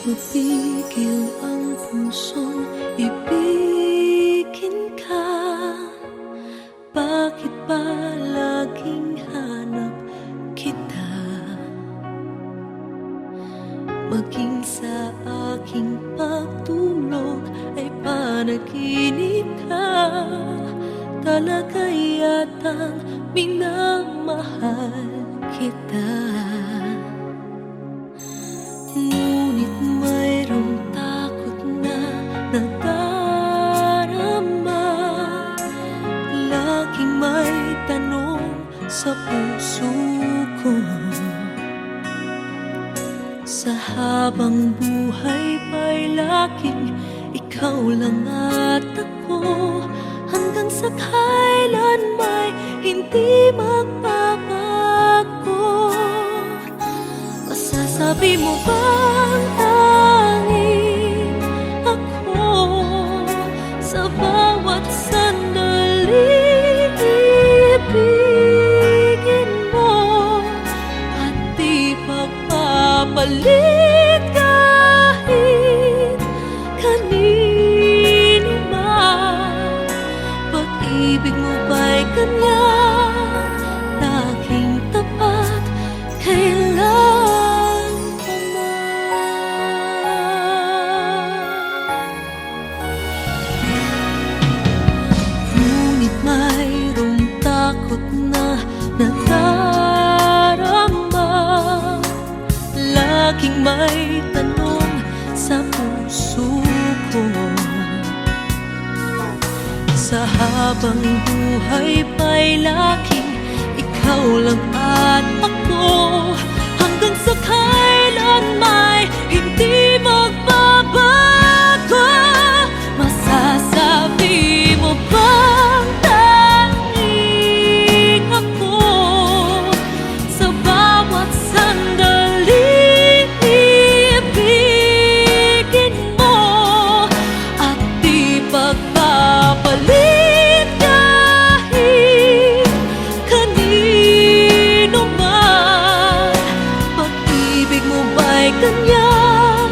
mapigil ang pusong ibigin ka. Bakit ba laging hanap kita? Maging sa aking pagtulog ay panaginip ka. Talaga yatang minamahal kita. Ngunit mayroong takot na nadarama. Laging may tanong sa puso ko. Sa habang buhay pa'y laging ikaw lang at ako. Hanggang sa kailan may hindi magbabago. Masasabi mo bang tanging ako sa bawat sandali ibigin mo at di pagpapalit kahit kanino man? Pag-ibig mo ba'y ganyan, laging tapat kailan pa man? Ngunit mayroong takot na nadarama. Laging may tanong sa puso ko. Sa habang buhay pa'y laging ikaw lang at ako. Hanggang sa kailan may hindi magbabago. Masasabi mo bang tanging ako sa bawat sandali ibigin mo at di pagpapalit kahit kanino man? Pag-ibig mo ba'y ganyan,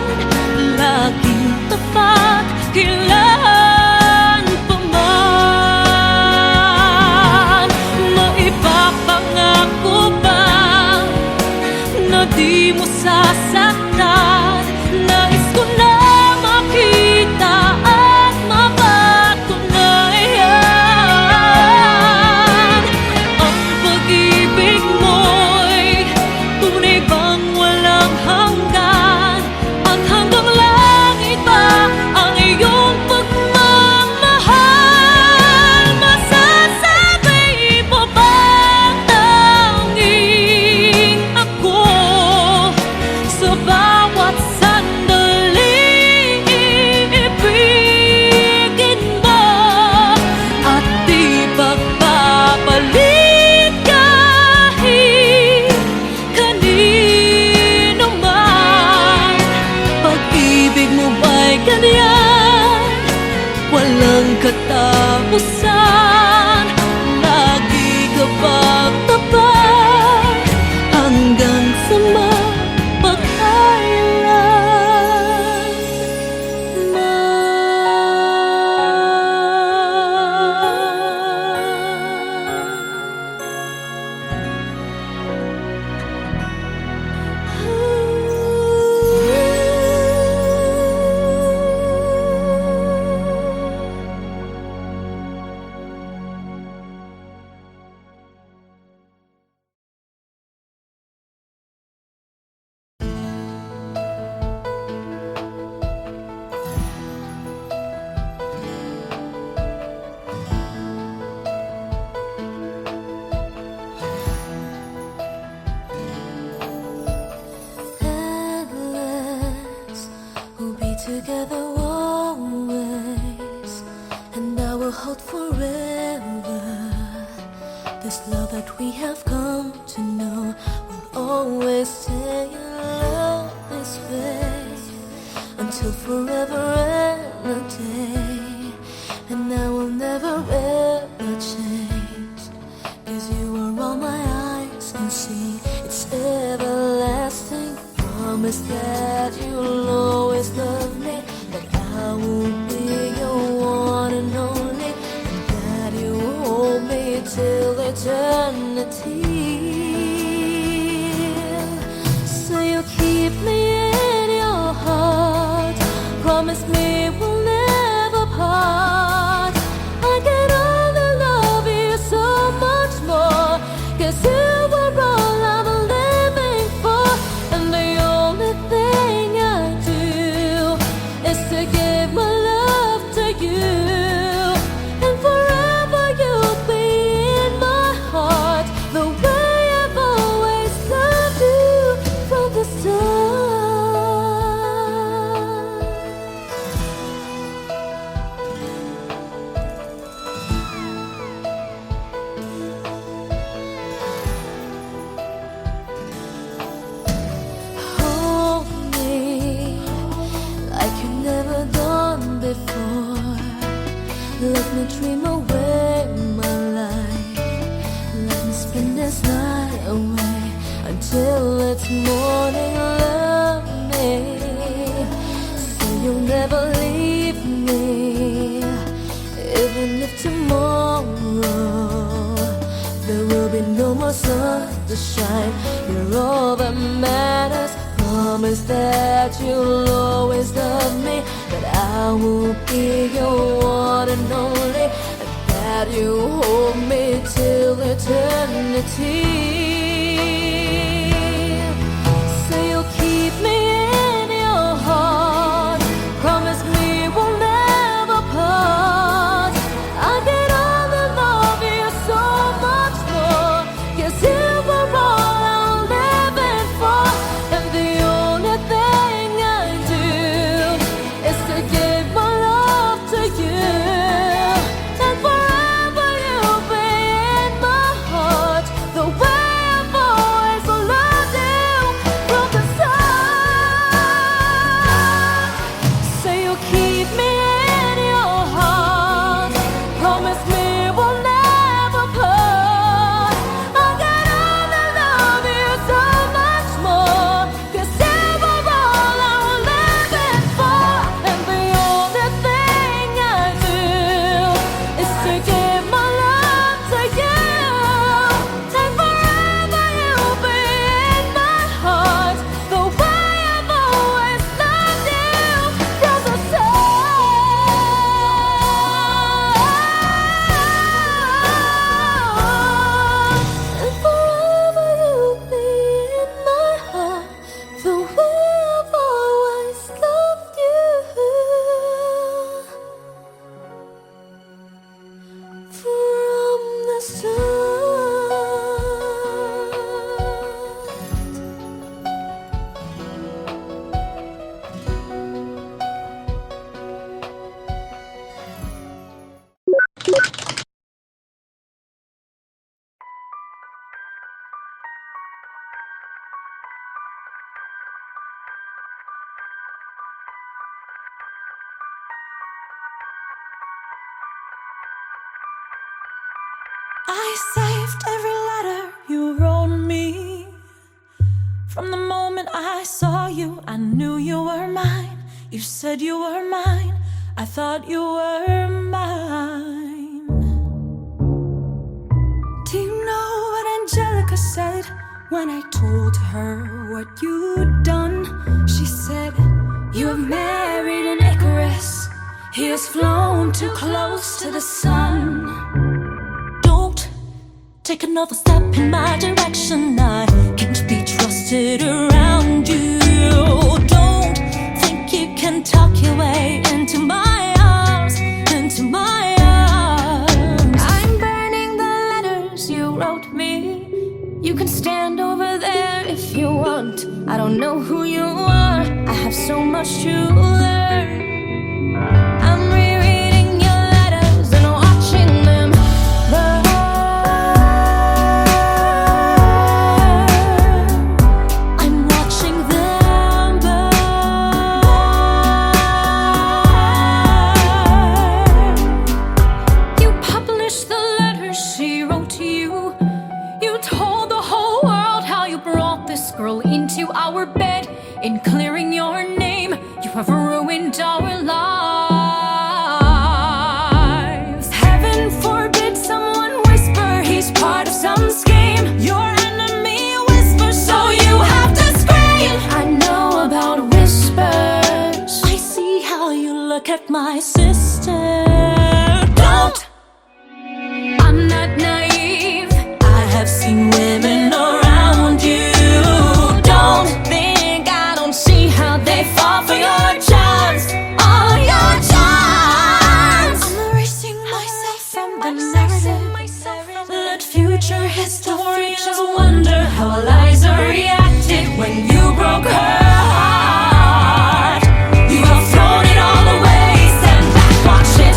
laging tapat kailan pa man? Maipapangako ba na di mo sasaktan? Nais ko na makita at mapatunayan. Ang pag-ibig mo'y tunay bang walang hanggan? At hanggang langit ba ang iyong pagmamahal? Masasabi mo bang tanging ako sa bawat sandali ibigin mo at di pagpapalit kahit kanino man? Pag-ibig mo ba'y ganyan, walang katapusan? Lagi ka bang tapat hanggang sa mapagkailan endless? We'll be together always, and I will hold forever. This love that we have come to know will always stay in love this way until forever and a day. And I will never ever change, 'cause you are all my eyes can see. It's everlasting promise that you'll always until it's morning. Love me, say you'll never leave me, even if tomorrow there will be no more sun to shine. You're all that matters. Promise that you'll always love me, that I will be your one and only, and that you hold me till eternity. Say you'll keep me in your heart. Promise me we'll never part. I get on to love you so much more, 'cause you were all I'm living for. And the only thing I do is to give my love to you. And forever you'll be in my heart, the way I've always loved you from the start. Say you'll keep me in your heart. Promise me we'll never part. I got on to love you so much more, 'cause you were all I was living for. And the only thing I do is to give my love to you. And forever you'll be in my heart, the way I've always loved you from the start. And forever you'll be in my heart, the way I've always loved you from the I saved every letter you wrote me. From the moment I saw you, I knew you were mine. You said you were mine, I thought you were mine. Do you know what Angelica said when I told her what you'd done? She said, you have married an Icarus. He has flown too close to the sun. Don't take another step in my direction. I can't be trusted around you. Don't think you can talk your way into my arms, into my arms. I'm burning the letters you wrote me. You can stand over there if you want. I don't know who you are, I have so much to learn. I'm rereading your letters and watching them burn. I'm watching them burn. You published the letters she wrote to you. You told the whole world how you brought this girl into our bed. In clearing your name, you have ruined our lives. Heaven forbid someone whisper he's part of some scheme. Your enemy whispers, so you have to scream. I know about whispers. I see how you look at my sister. Don't. I'm not naive. I have seen women around you. Don't think I don't see how they fall for your charms. All your charms. I'm erasing myself from the narrative. Let future historians wonder how Eliza reacted when you broke her heart. You have thrown it all away. Stand back, watch it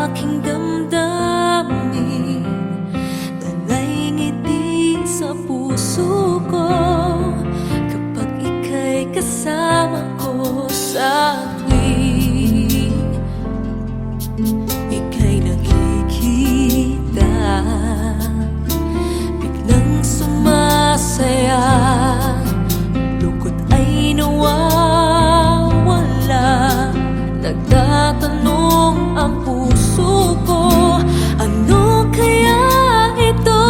aking damdamin, dalay ngiti sa puso ko kapag ika'y kasama ko sa tuwing ika'y nakikita. Biglang sumasaya, lungkot ay nawawala. Nagtatanong ang puso ko, ano kaya ito?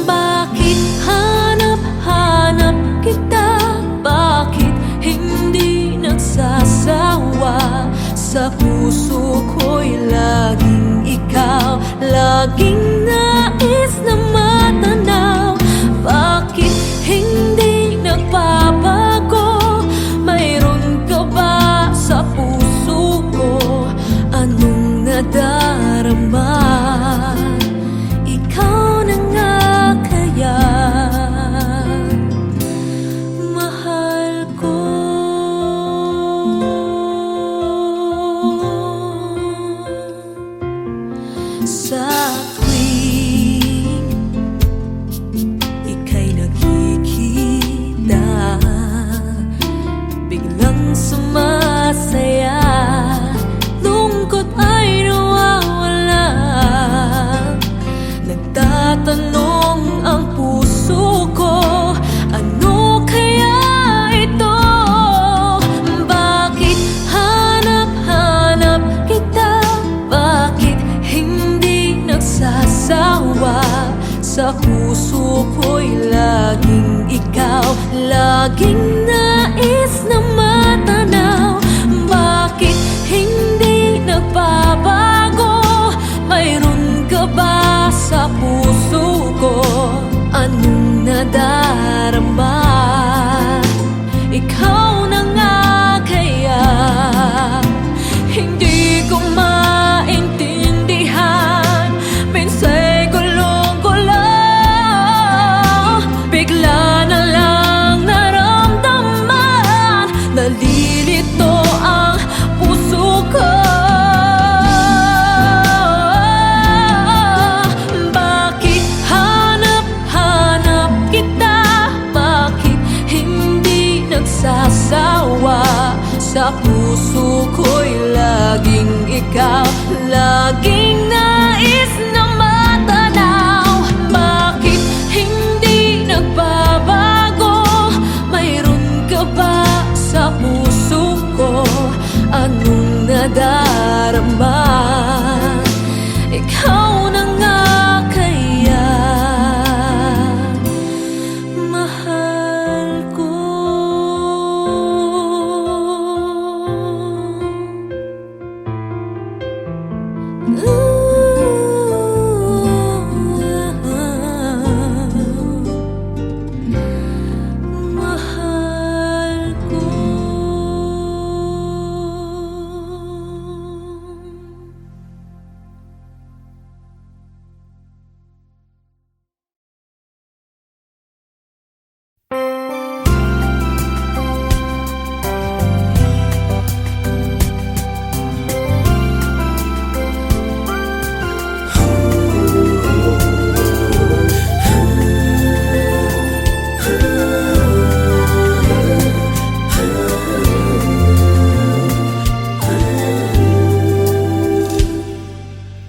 Bakit hanap-hanap kita? Bakit hindi nagsasawa? Sa puso ko'y laging ikaw, laging nais na matanaw. Bakit hindi nagbabago? Mayroon ka ba sa puso ko? Anong nadarama? Ikaw na nga kaya mahal ko. Sa tuwing ika'y nakikita, biglang sumasaya, lungkot ay nawawala. Nagtatanong ang puso ko, ano kaya ito? Bakit hanap-hanap kita? Bakit hindi nagsasawa? Sa puso ko'y laging ikaw, laging nais na matanaw. Bakit hindi nagbabago? Mayroon ka ba sa puso ko? Anong nadarama? Ikaw na nga kaya hindi ko maintindihan. Minsa'y gulong-gulo, bigla na lang naramdaman. Nalilito ang puso ko. Bakit hanap-hanap kita? Bakit hindi nagsasawa? Sa puso ko'y laging ikaw, laging nais na matanaw. Bakit hindi nagbabago? Mayroon ka ba sa puso ko? Anong nadarama? Ikaw na nga kaya mahal ko. Mahal ko.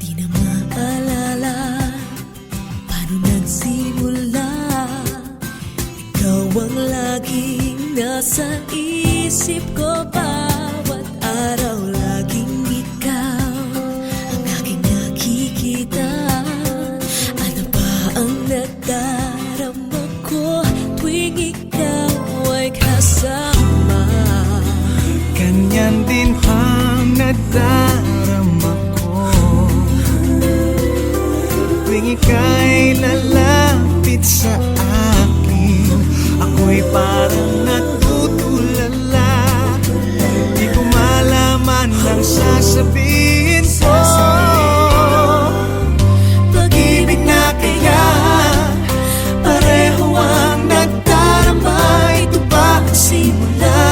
Di na maalala paano nagsimula. Ikaw ang laging nasa isip ko, bawat araw laging ikaw ang aking nakikita. Ano ba ang nadarama ko tuwing ikaw ay kasama? Ganyan din ang nadarama ko tuwing ika'y lalapit sa akin. Ako'y parang natutulala, di ko malaman ang sasabihin ko. Pag-ibig na kaya pareho ang nadarama. Ito ba ang simula?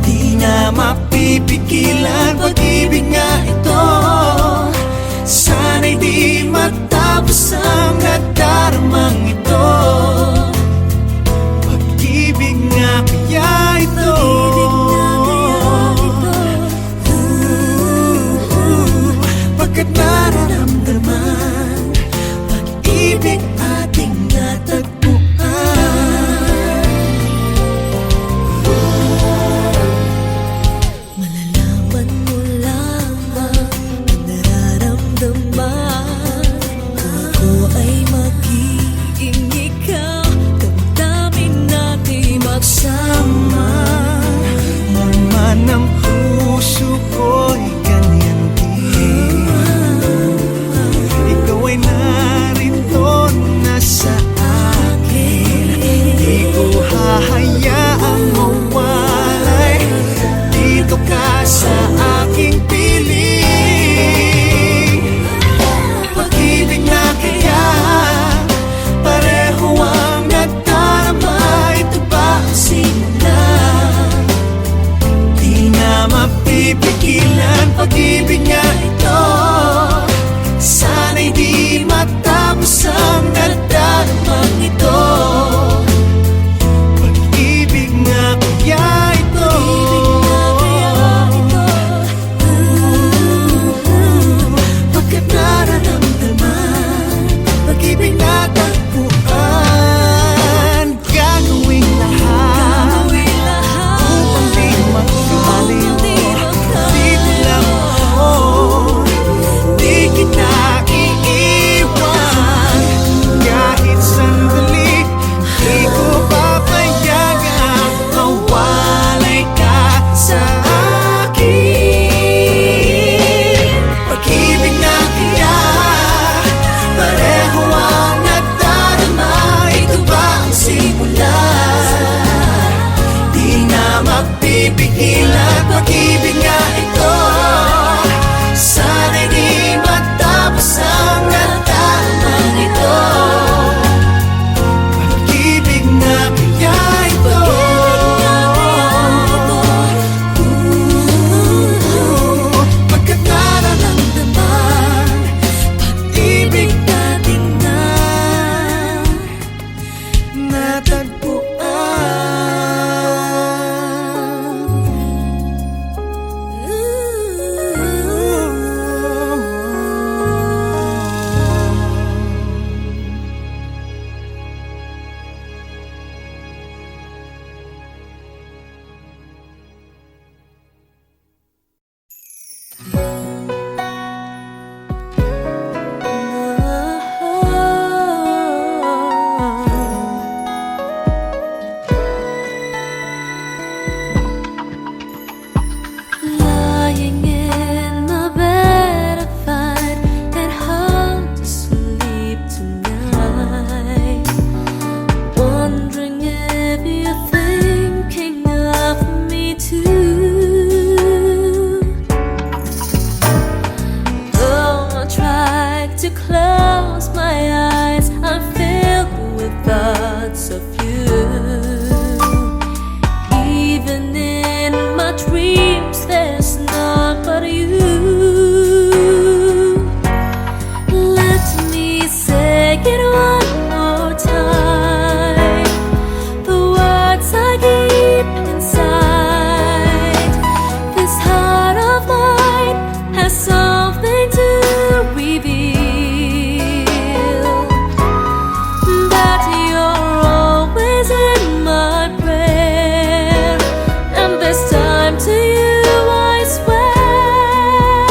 Di na mapipigilan pag-ibig pag-ibig nga ito, sana'y di matapos ang nadaramang ito. Pag-ibig nga kaya ito, pagkat nararamdaman, pag-ibig ating natagpuan. Malalaman mo lamang ang nararamdaman. Ako ay magiging ikaw, damdamin natin magsama. Man ang puso ko'y ganyan din, ikaw ay narito na sa akin. Di ko hahayaang mawalay, dito ka sa aking piling. Pag-ibig na kaya pareho ang nadarama, ito ba ang simula? Di na mapipigilan, pag-ibig nga ito, sana'y di matapos ang nadaramang ito. Pag-ibig nga kaya ito, pagkat nararamdaman, pag-ibig na tagpuan. Gagawing lahat upang di magkaliw, dito lang ako, di kita iiwan. Kahit sandali, di ko papayagang mawalay ka sa akin. Pag-ibig na kaya pareho ang nadarama, ito ba ang simula? Di na mapipigilan, pag-ibig nga ito, sana'y di matapos ang nadaramang ito. Pag-ibig na kaya ito, pagkat nararamdaman, pag-ibig natin na Lying in my bed, I find it hard to sleep tonight. Wondering if you're thinking of me too. Though I try to close my eyes, I'm filled with thoughts of you. Even in my dreams, there's none but you. Let me say it one more time. The words I keep inside. This heart of mine has something to reveal. That you're always in my prayer, and this time to you I swear,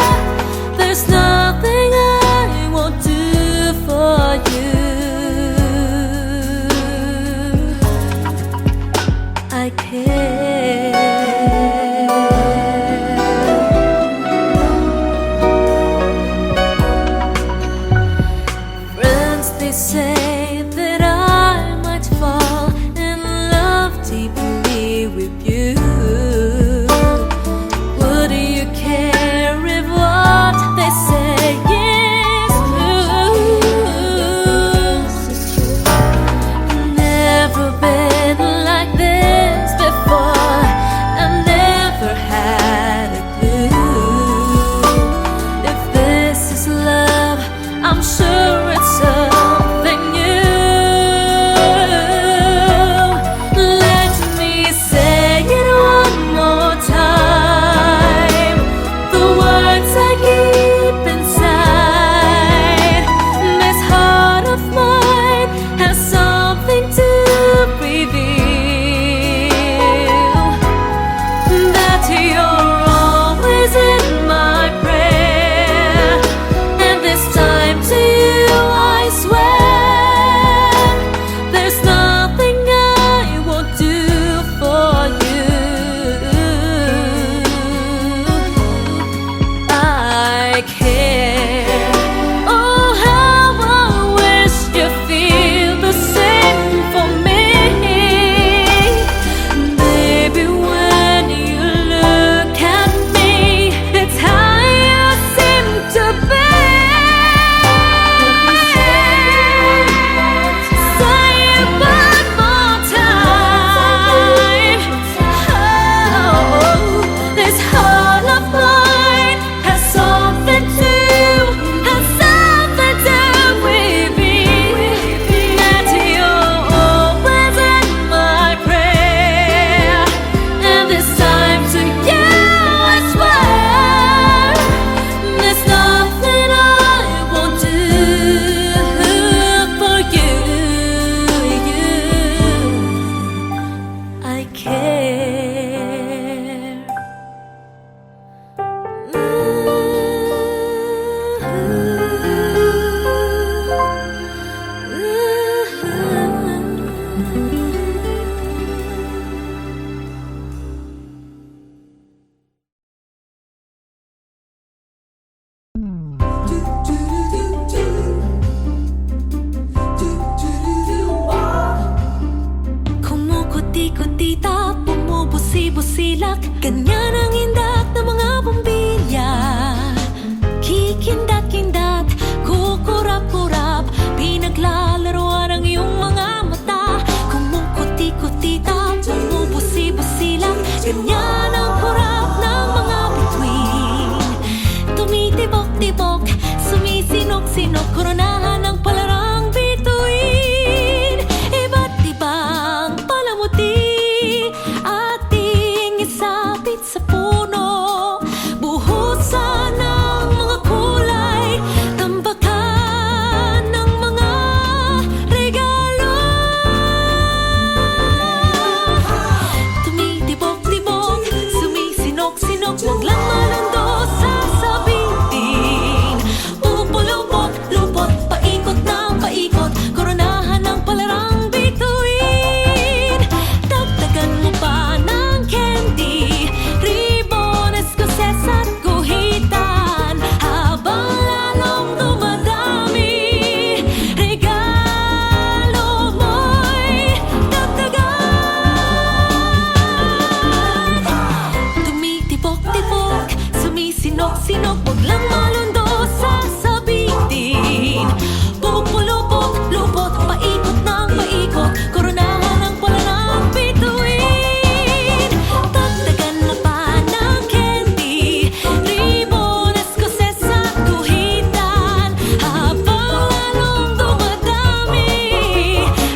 there's nothing I won't do for you. I care. Friends, they say that I might fall in love deeply with you. Would you care if what they say is true? Never been like this before. I never had a clue. busilak. Ganyan ang indak ng mga bombilya. Kikindat-kindat, kukurap-kurap, pinaglalaroan ang iyong mga mata. Kumukuti-kutita, bumubusi-busilak. Ganyan ang kurap ng mga bituin. Tumitibok-tibok, sumisinok-sinok, koronahan ng palarang bituin. Iba't ibang palamuti ating isapit sa puno. Buhusan ng mga kulay, tambakan ng mga regalo. Tumitibok-tibok, sumisinok-sinok, huwag lang malundo, sasabitin. Pupulupot-lupot, paikot ng paikot, koronahan ng palarang bituin. Dagdagan mo pa ng candy, ribbon, escoses at guhitan, habang lalong dumadami. Regalo mo'y dagdagan. Tumitibok-tibok, sumisinok-sinok, huwag lang malundo, sasabitin. Pupulupot-lupot, paikot ng paikot, koronahan ng palarang bituin. Dagdagan mo pa ng candy, ribbon, escoses at guhitan, habang lalong dumadami.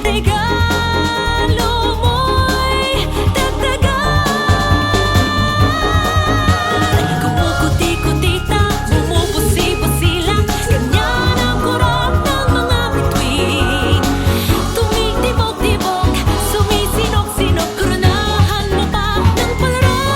Regalo mo'y dagdagan. Kumukuti-kutita, bumubusi-busilak, ganyan ang kurap ng mga bituin. Tumitibok-tibok, sumisinok-sinok, koronahan mo pa ng palarang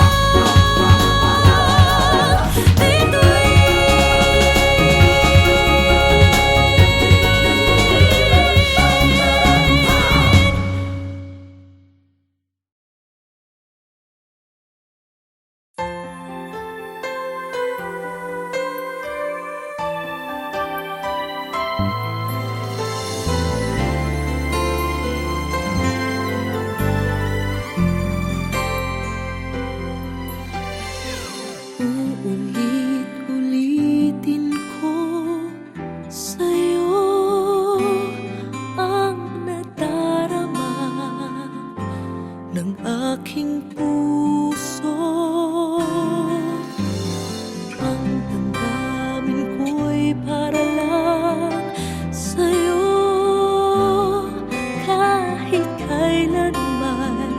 Uulit-ulitin ko sa'yo ang nadarama ng aking puso. Ang damdamin ko'y para lang sa'yo, kahit kailanman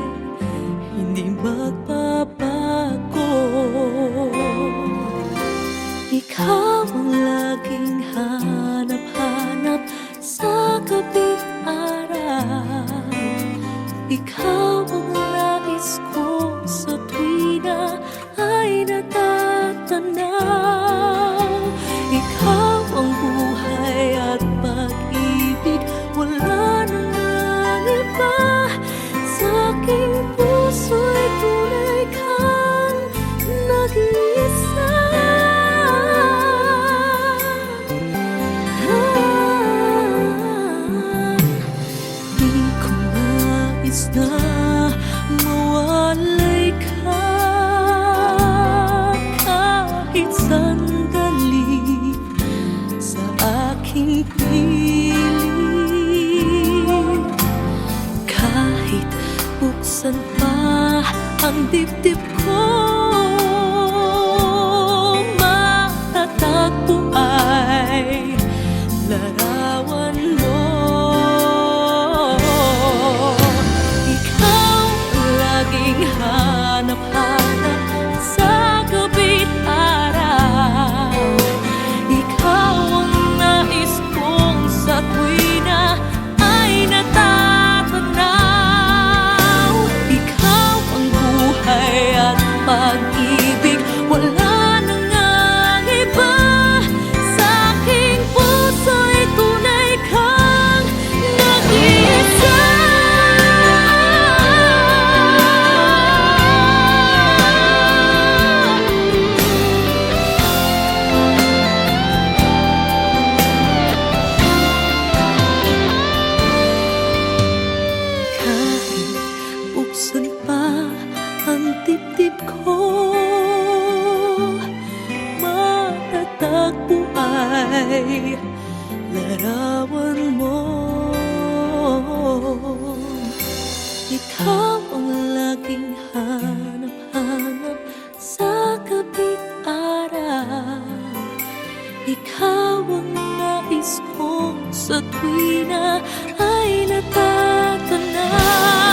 hindi magbabago. Ikaw ang laging hanap-hanap sa gabi't araw. Ikaw ang nais ko sa tuwina ay natatanaw. Ikaw ang buhay at pag-ibig, wala nang iba. Sa aking puso'y tunay kang nag-iisa. Di ko nais na mawalay ka kahit sandali sa aking piling. Kahit buksan pa ang dibdib ko, matatagpo ay larawan mo. Ikaw ang laging hanap-hanap sa gabi't araw. Ikaw ang nais kong sa tuwina ay natatanaw. Ikaw ang buhay at pag matatagpo ay larawan mo. Ikaw ang laging hanap-hanap sa gabing araw. Ikaw ang nais ko sa tuwina ay natatanaw.